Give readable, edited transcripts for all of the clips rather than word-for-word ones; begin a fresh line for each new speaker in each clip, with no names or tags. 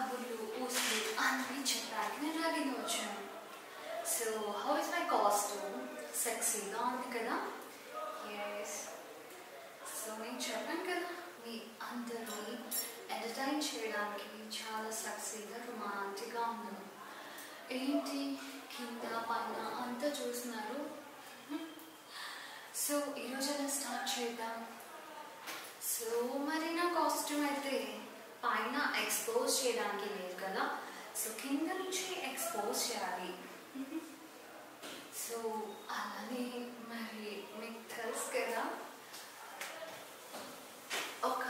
కబుర్లు ఊసులు అన్నీ చెప్పడానికి నేను రెడీగా వచ్చాను. So how is my costume? సెక్సీగా ఉంది కదా? ఎస్. సో నేను చెప్పాను కదా, మీ అందరినీ ఎంటర్టైన్ చేయడానికి చాలా సెక్సీగా రొమాంటిక్గా ఉన్నాను. ఏంటి కింద పైన అంతా చూస్తున్నారు? సో ఈరోజు ఎలా స్టార్ట్ చేద్దాం? సో మరి నా కాస్ట్యూమ్ అయితే పైన ఎక్స్పోజ్ చేయడానికి లేదు కదా, సో కింద నుంచి ఎక్స్పోజ్ చేయాలి. సో అలానే మరి మీకు తెలుసు కదా, ఒక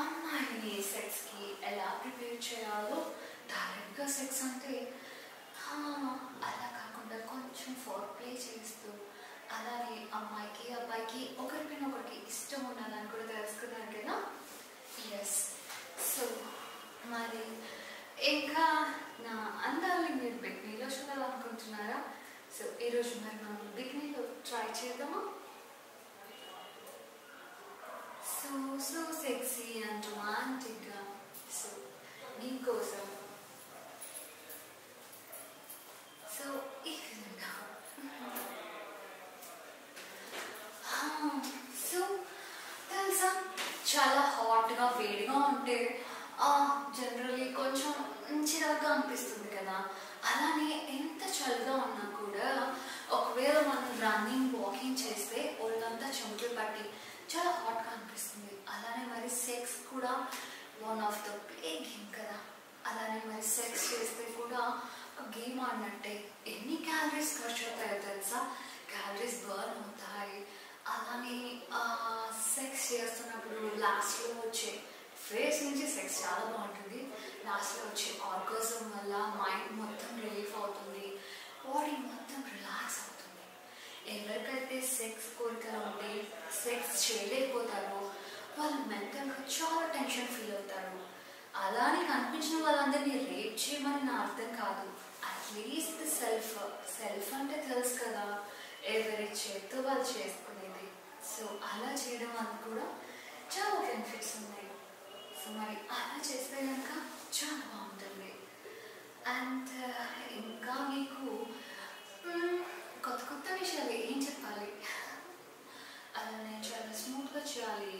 అమ్మాయిని సెక్స్కి ఎలా ప్రిపేర్ చేయాలో. డైరెక్ట్గా సెక్స్ అంటే అలా కాకుండా కొంచెం ఫోర్ ప్లే చేస్తూ, అలానే అమ్మాయికి అబ్బాయికి ఒకరిపైన ఒకరికి ఇష్టం ఉండాలని కూడా తెలుసుకున్నారు కదా. ఎస్. సో మరి ఇంకా నా అందాలని మీరు బికినీలో చూడాలనుకుంటున్నారా? సో ఈరోజు మరి మనం బికినీలో ట్రై చేద్దామా? సో సో సెక్సీ అండ్ రొమాంటిక్గా సో మీకోసం సో ఈ విధంగా సో తెలుసా, చాలా హాట్గా వేడిగా ఉంటే జనరల్లీ కొంచెం చిరాగ్గా అనిపిస్తుంది కదా. అలానే ఎంత చల్లగా ఉన్నా కూడా ఒకవేళ మనం రన్నింగ్ వాకింగ్ చేస్తే ఒళ్ళంతా చెమటలు పట్టి చాలా హాట్గా అనిపిస్తుంది. అలానే మరి సెక్స్ కూడా one of the play game కదా. అలానే మరి సెక్స్ చేస్తే కూడా ఒక గేమ్ ఆడినట్టే. ఎన్ని క్యాలరీస్ ఖర్చు అవుతాయో తెలుసా? క్యాలరీస్ బర్న్ అవుతాయి. అలానే సెక్స్ చేస్తున్నప్పుడు లాస్ట్లో వచ్చే ఫేస్ నుంచి సెక్స్ చాలా బాగుంటుంది. లాస్ట్లో వచ్చే ఆర్గాజం వల్ల మైండ్ మొత్తం రిలీఫ్ అవుతుంది, బాడీ మొత్తం రిలాక్స్ అవుతుంది. ఎవరికైతే సెక్స్ కోరికలు ఉంటే సెక్స్ చేయలేకపోతారో వాళ్ళు మెంటల్గా చాలా టెన్షన్ ఫీల్ అవుతారు. అలానే కనిపించిన వాళ్ళందరినీ రేప్ చేయమని నా అర్థం కాదు. అట్లీస్ట్ సెల్ఫ్ అంటే తెలుసు కదా, ఎవరి చేతితో వాళ్ళు చేసుకునేది. సో అలా చేయడం వల్ల కూడా చాలా బెనిఫిట్స్ ఉన్నాయి. సో మరి అలా చేస్తే కనుక చాలా బాగుంటుంది. అండ్ ఇంకా మీకు కొత్త కొత్త విషయాలు ఏం చెప్పాలి? అలానే చాలా స్మూత్గా చేయాలి.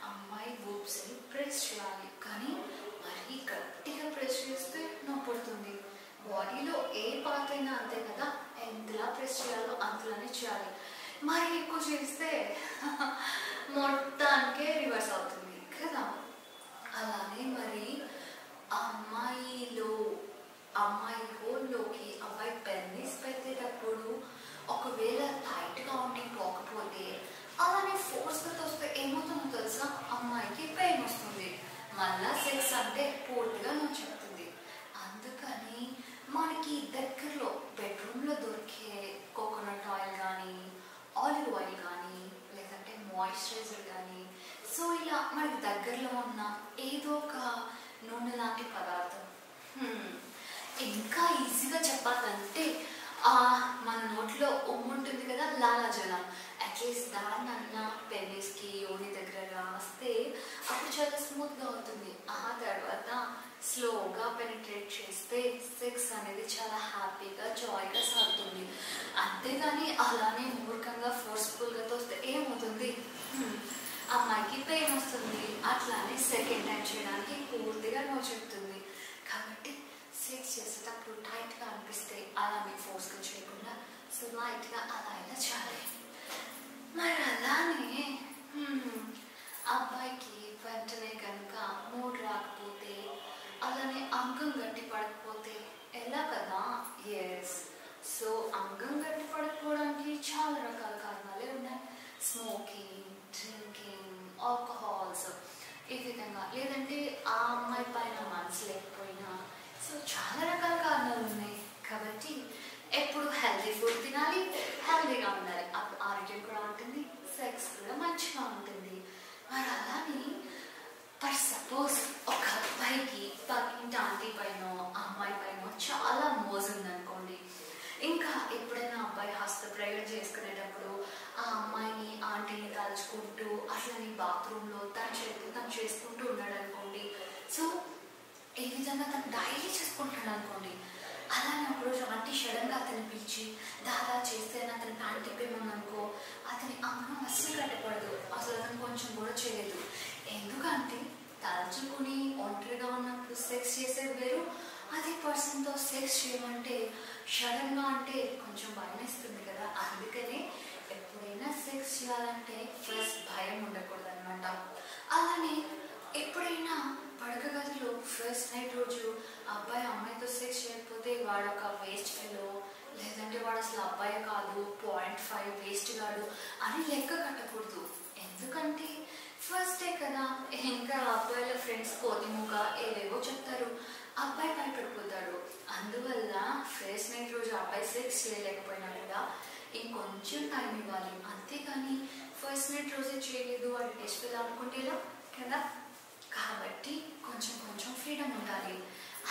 అమ్మాయి బూబ్స్ని ప్రెస్ చేయాలి, కానీ మరీ గట్టిగా ప్రెస్ చేస్తే నొప్పి పడుతుంది. బాడీలో ఏ పార్ట్ అయినా అంతే కదా, ఎంతలా ప్రెస్ చేయాలో అంతలానే చేయాలి. మరి ఎక్కువ చేస్తే మొత్తానికే రివర్స్ అవుతుంది కదా. అలానే మరి అమ్మాయి హోల్లోకి అబ్బాయి పెన్నిస్ పెట్టేటప్పుడు ఒకవేళ టైట్గా ఉండి పోకపోతే అలానే ఫోర్స్గా వస్తే ఏమవుతుందో తెలుసా, అమ్మాయికి పెయిన్ వస్తుంది. మళ్ళా సెక్స్ అంటే పూర్తిగా నువ్వు చెప్తుంది. అందుకని మనకి దగ్గరలో బెడ్రూమ్లో దొరికే కోకోనట్ ఆయిల్ కానీ, ఆలివ్ ఆయిల్ కానీ, లేదంటే మాయిశ్చరైజర్ కానీ, సో ఇలా మనకి దగ్గరలో ఉన్న ఏదో ఒక నూనె లాంటి పదార్థం. ఇంకా ఈజీగా చెప్పాలంటే మన నోట్లో ఉంటుంది కదా లాలాజలం, అట్లీస్ట్ దాన్నన్నా పెన్నిస్కి యోని దగ్గర రాస్తే అప్పుడు చాలా స్మూత్గా అవుతుంది. ఆ తర్వాత స్లోగా పెనిట్రేట్ చేస్తే సెక్స్ అనేది చాలా హ్యాపీగా జాయ్గా సాగుతుంది. అంతేగాని అలానే మూర్ఖంగా ఫోర్స్ఫుల్గా తోస్తే ఏమవుతుంది, అమ్మాయికి పెయిన్ వస్తుంది. అట్లానే సెకండ్ టైం చేయడానికి పూర్తిగా నో చెప్తుంది. కాబట్టి సెక్స్ చేసేటప్పుడు టైట్గా అనిపిస్తే అలానే ఫోర్స్గా చేయకుండా సో లైట్గా అలా ఇలా చేయాలి. మరి అలానే అబ్బాయికి వెంటనే కనుక మూడ్ రాకపోతే, అలానే అంగం గట్టి పడకపోతే ఎలా కదా. ఎస్. సో అంగం గట్టి పడకపోవడానికి చాలా రకాల కారణాలే ఉన్నాయి. స్మోకింగ్, డ్రింకింగ్, ఆల్కహాల్స్, ఈ విధంగా. లేదంటే ఆ అమ్మాయి పైన మనసు లేకపోయినా, సో చాలా రకాల కారణాలు ఉన్నాయి. కాబట్టి ఎప్పుడు హెల్తీ ఫుడ్ తినాలి, హెల్తీగా ఉండాలి. అప్పుడు ఆరోగ్యం కూడా ఉంటుంది, సెక్స్ కూడా మంచిగా ఉంటుంది. మరి అలానే ఫర్ సపోజ్ ఒక అబ్బాయికి పక్కింటి ఆంటీ పైన అమ్మాయి పైన చాలా మోజు ఉందనుకోండి, ఇంకా ఎప్పుడైనా అబ్బాయి హస్తప్రయోగం చేసుకునేటప్పుడు ఆ అమ్మాయిని ఆంటీని తలుచుకుంటూ అట్లని బాత్రూంలో తను చేసుకుంటూ ఉన్నాడు అనుకోండి. సో ఈ విధంగా తను డైలీ అయిపోయామనుకో అతని అంగం అస్సలు కట్టపడదు, అసలు అతను కొంచెం కూడా చేయదు. ఎందుకంటే తలచుకుని ఒంటరిగా ఉన్నప్పుడు సెక్స్ చేసేది వేరు, అదే పర్సన్తో సెక్స్ చేయమంటే సడన్గా అంటే కొంచెం భయం వేస్తుంది కదా. అందుకనే ఎప్పుడైనా సెక్స్ చేయాలంటే ఫస్ట్ భయం ఉండకూడదు అనమాట. అలానే ఎప్పుడైనా పడక గదిలో ఫస్ట్ నైట్ రోజు అబ్బాయి అమ్మాయితో సెక్స్ చేయకపోతే వాడు ఒక వేస్ట్ ఫెలో, లేదంటే వాడు అసలు అబ్బాయి కాదు 0.5 వేస్ట్ గాడు అని లెక్క కట్టకూడదు. ఎందుకంటే ఫస్ట్ డే కదా, ఇంకా అబ్బాయిల ఫ్రెండ్స్ కోతిముగా ఏవేవో చెప్తారు, అబ్బాయి భయపడిపోతాడు. అందువల్ల ఫస్ట్ నైట్ రోజు అబ్బాయి సెక్స్ చేయలేకపోయినా కూడా ఇంకొంచెం టైం ఇవ్వాలి. అంతేగాని ఫస్ట్ నైట్ రోజే చేయలేదు వాడు టెస్ట్ ఫెలో అనుకుంటేలా కదా. కాబట్టి కొంచెం కొంచెం ఫ్రీడమ్ ఉండాలి.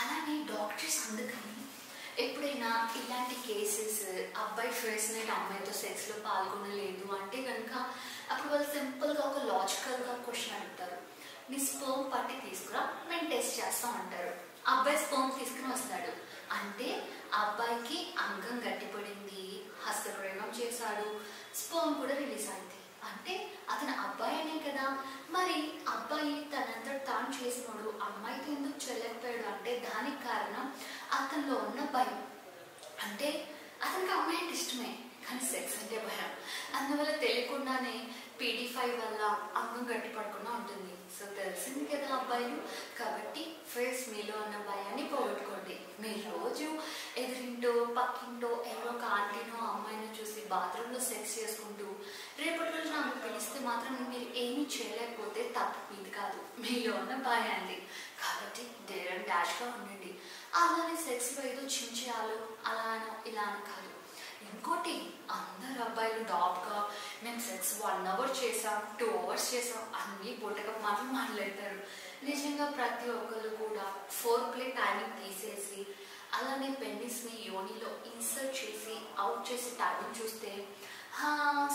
అలానే డాక్టర్స్ అందుకని ఎప్పుడైనా ఇలాంటి కేసెస్ అబ్బాయి ఫస్ట్ నైట్ అమ్మాయితో సెక్స్లో పాల్గొనలేదు అంటే కనుక అప్పుడు వాళ్ళు సింపుల్గా ఒక లాజికల్గా క్వశ్చన్ అడుగుతారు, నీ స్పర్మ్ పట్టి తీసుకురా మేము టెస్ట్ చేస్తాం అంటారు. అబ్బాయి స్పర్మ్ తీసుకుని వస్తాడు అంటే అబ్బాయికి అంగం గట్టిపడింది, హస్తప్రయోగం చేశాడు, స్పర్మ్ కూడా రిలీజ్ అయింది అంటే అతను అబ్బాయి అనే కదా. మరి అబ్బాయి తనంతా తాను చేసినాడు, అమ్మాయితో ఎందుకు చెల్లకపోయాడు అంటే దానికి కారణం అతనిలో ఉన్న భయం. అంటే అతనికి అమ్మాయి అంటే ఇష్టమే కానీ సెక్స్ అంటే భయం. అందువల్ల తెలియకుండానే PD5 వల్ల అంగం గట్టి పడకుండా ఉంటుంది. సో తెలిసింది కదా అబ్బాయిలు. కాబట్టి ఫస్ట్ మీలో ఉన్న భయాన్ని పోగొట్టుకోండి. మీరు రోజు ఎదురింటో పక్కింటో ఎవరో ఒక ఆంటీనో అమ్మాయినో చూసి బాత్రూంలో సెక్స్ చేసుకుంటూ రేపటి రోజు నాకు పిలిస్తే మాత్రం మీరు ఏమీ చేయలేకపోతే తప్పు మీది కాదు, మీలో ఉన్న భయాన్ని. కాబట్టి డేర్ అండ్ డాష్గా ఉండండి. అలానే సెక్స్లో ఏదో చించేయాలో అలానో ఇలానో కాదు. ఇంకోటి అందరు అబ్బాయిలు డాప్గా మేము సెక్స్ 1 hour చేసాం 2 hours చేసాం అన్నీ బొట్టగా మాత్రం మాట్లాడతారు. నిజంగా ప్రతి ఒక్కరు కూడా 4 టైమింగ్ తీసేసి అలానే పెన్నిస్ని యోనిలో ఇన్సర్ట్ చేసి అవుట్ చేసి టైమింగ్ చూస్తే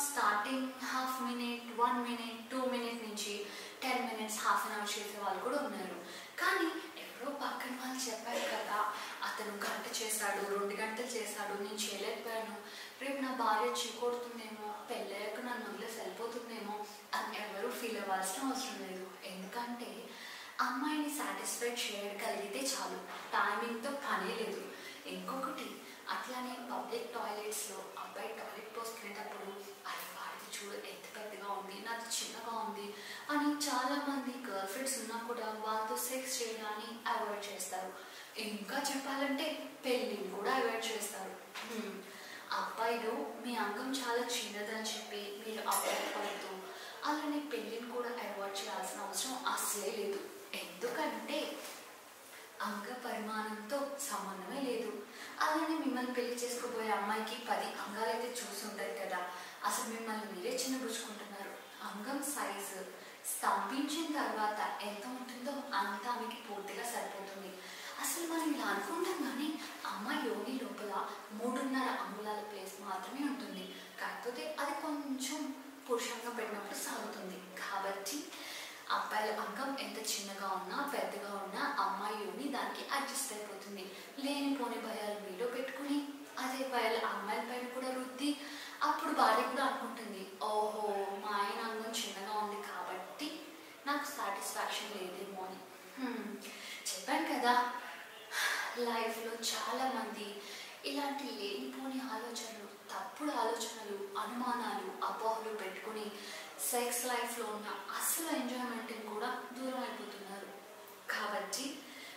స్టార్టింగ్ ½ minute 1 minute 2 minutes నుంచి 10 minutes ½ an hour చేసే వాళ్ళు కూడా ఉన్నారు. కానీ ఎవరో పక్కన వాళ్ళు చెప్పారు కదా అతను 1 గంట చేశాడు 2 గంటలు చేశాడు నేను చేయలేకపోయాను, రేపు నా భార్య చీకొడుతుందేమో, పెళ్ళయ్యాక నన్ను వదిలేసి వెళ్ళిపోతుందేమో అని ఎవరు ఫీల్ అవ్వాల్సిన అవసరం లేదు. ఎందుకంటే అమ్మాయిని సాటిస్ఫై చేయగలిగితే చాలు, టైమింగ్తో పనే లేదు. ఇంకొకటి అట్లానే పబ్లిక్ టాయిలెట్స్లో అబ్బాయి టాయిలెట్ పోసుకునేటప్పుడు అది వాడిది చూడు ఎంత పెద్దగా ఉంది నాది చిన్నగా ఉంది అని చాలామంది గర్ల్ ఫ్రెండ్స్ ఉన్నా కూడా వాళ్ళతో సెక్స్ చేయడాన్ని అవాయిడ్ చేస్తారు. ఇంకా చెప్పాలంటే పెళ్ళిని కూడా అవాయిడ్ చేస్తారు. అబ్బాయిలు మీ అంగం చాలా చిన్నదని చెప్పి మీరు అవాయిడ్ పడుతూ అలానే పెళ్ళిని కూడా అవాయిడ్ చేయాల్సిన అవసరం అసలే లేదు. ఎందుకంటే అంగ పరిమాణంతో సంబంధమే లేదు. అలానే మిమ్మల్ని పెళ్లి చేసుకోబోయే అమ్మాయికి 10 అంగాలు అయితే చూసుంటారు కదా, అసలు మిమ్మల్ని మీరే చిన్నబుచ్చుకుంటున్నారు. అంగం సైజు స్తంభించిన తర్వాత ఎంత ఉంటుందో అంత ఆమెకి పూర్తిగా సరిపోతుంది. అసలు మనం ఇలా అనుకుంటాం కానీ అమ్మాయి యోని లోపల 3.5 అంగుళాల ప్లేస్ మాత్రమే ఉంటుంది. కాకపోతే అది కొంచెం పురుషంగా పెట్టినప్పుడు సాగుతుంది. కాబట్టి అబ్బాయిల అంగం ఎంత చిన్నగా ఉన్నా పెద్దగా ఉన్నా అమ్మాయి యోని దానికి అడ్జస్ట్ అయిపోతుంది. లేనిపోని భయాలు మీలో పెట్టుకుని అదే భయాలు అమ్మాయిల పైన కూడా రుద్ది అప్పుడు భార్య కూడా అనుకుంటుంది, ఓహో మా ఆయన అంగం చిన్నగా ఉంది కాబట్టి నాకు సాటిస్ఫాక్షన్ లేదేమో అని. చెప్పాను కదా లైఫ్లో చాలామంది ఇలాంటి లేనిపోని ఆలోచనలు, తప్పుడు ఆలోచనలు, అనుమానాలు, అపోహలు పెట్టుకుని సెక్స్ లైఫ్లో ఉన్న అసలు ఎంజాయ్మెంట్ని కూడా దూరం అయిపోతున్నారు. కాబట్టి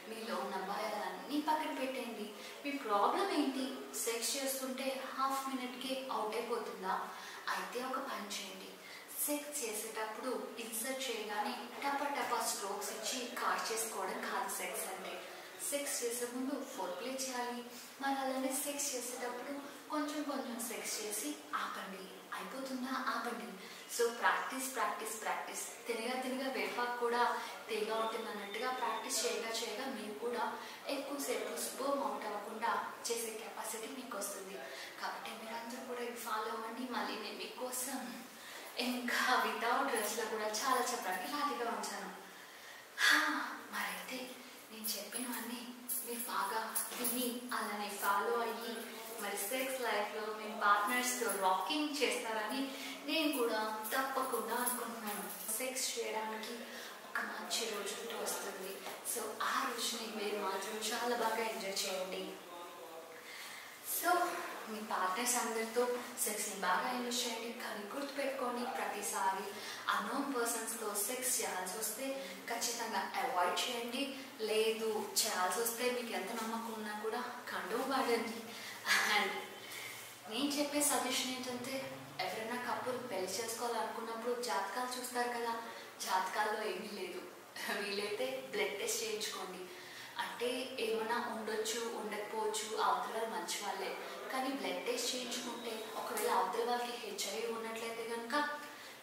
మీలో ఉన్న భయాలన్నీ పక్కన పెట్టండి. మీ ప్రాబ్లం ఏంటి? సెక్స్ చేస్తుంటే ½ minute అవుట్ అయిపోతుందా? అయితే ఒక పని చేయండి, సెక్స్ చేసేటప్పుడు ఇన్సర్ట్ చేయగానే టపా స్ట్రోక్స్ ఇచ్చి కార్ చేసుకోవడం కాదు సెక్స్ అంటే. సెక్స్ చేసే ముందు ఫోర్ప్లే చేయాలి. మరి అలానే సెక్స్ చేసేటప్పుడు కొంచెం కొంచెం సెక్స్ చేసి ఆపండి. అయిపోతుందా? ఆపండి. So practice practice practice. తినగా వేపాకు కూడా తేగా ఉంటుంది అన్నట్టుగా ప్రాక్టీస్ చేయగా మీరు కూడా ఎక్కువసేపు స్పర్మ్ అవుట్ అవ్వకుండా చేసే కెపాసిటీ మీకు వస్తుంది. కాబట్టి మీరందరూ కూడా ఇది ఫాలో అవ్వండి. మళ్ళీ నేను మీకోసం ఇంకా వితౌట్ డ్రెస్లో కూడా చాలా చెప్పడానికి రెడీగా ఉంచాను. మరైతే నేను చెప్పినవన్నీ మీరు బాగా విని అలానే ఫాలో అయ్యి మరి సెక్స్ లైఫ్లో మీ పార్ట్నర్స్తో రాకింగ్ చేస్తారని నేను కూడా తప్పకుండా అనుకుంటున్నాను. సెక్స్ చేయడానికి ఒక మంచి రోజు అంటూ వస్తుంది. సో ఆ రోజుని మీరు మాత్రం చాలా బాగా ఎంజాయ్ చేయండి. సో మీ పార్ట్నర్స్ అందరితో సెక్స్ని బాగా ఎంజాయ్ చేయండి. కానీ గుర్తుపెట్టుకోండి, ప్రతిసారి అన్నోన్ పర్సన్స్తో సెక్స్ చేయాల్సి వస్తే ఖచ్చితంగా అవాయిడ్ చేయండి. లేదు చేయాల్సి వస్తే మీకు ఎంత నమ్మకం ఉన్నా కూడా కండోమ్ వాడండి. అండ్ నేను చెప్పే సజెషన్ ఏంటంటే, ఎవరైనా కప్పులు పెళ్లి చేసుకోవాలనుకున్నప్పుడు జాతకాలు చూస్తారు కదా, జాతకాల్లో ఏమీ లేదు. వీలైతే బ్లడ్ టెస్ట్ చేయించుకోండి. అంటే ఏమైనా ఉండొచ్చు ఉండకపోవచ్చు, అవతల వాళ్ళు మంచి వాళ్ళే, కానీ బ్లడ్ టెస్ట్ చేయించుకుంటే ఒకవేళ అవతల వాళ్ళకి హెచ్ఐవి ఉన్నట్లయితే కనుక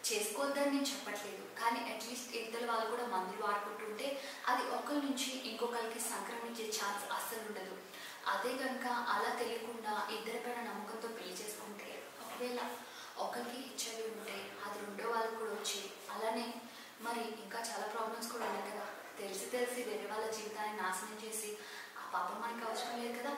చేసుకోవద్దని నేను చెప్పట్లేదు, కానీ అట్లీస్ట్ ఇద్దరు వాళ్ళు కూడా మందులు వాడుకుంటుంటే అది ఒకరి నుంచి ఇంకొకరికి సంక్రమించే ఛాన్స్ అస్సలు ఉండదు. అదే కనుక అలా తెలియకుండా ఇద్దరిపైన నమ్మకంతో పెళ్లి చేసుకుంటే ఒకవేళ ఒకరికి హెచ్ఐవి ఉంటే అది రెండో వాళ్ళకి కూడా వచ్చి అలానే మరి ఇంకా చాలా ప్రాబ్లమ్స్ కూడా ఉన్నాయి కదా. తెలిసి వేరే వాళ్ళ జీవితాన్ని నాశనం చేసి ఆ పాపం మనకి అవసరం లేదు కదా.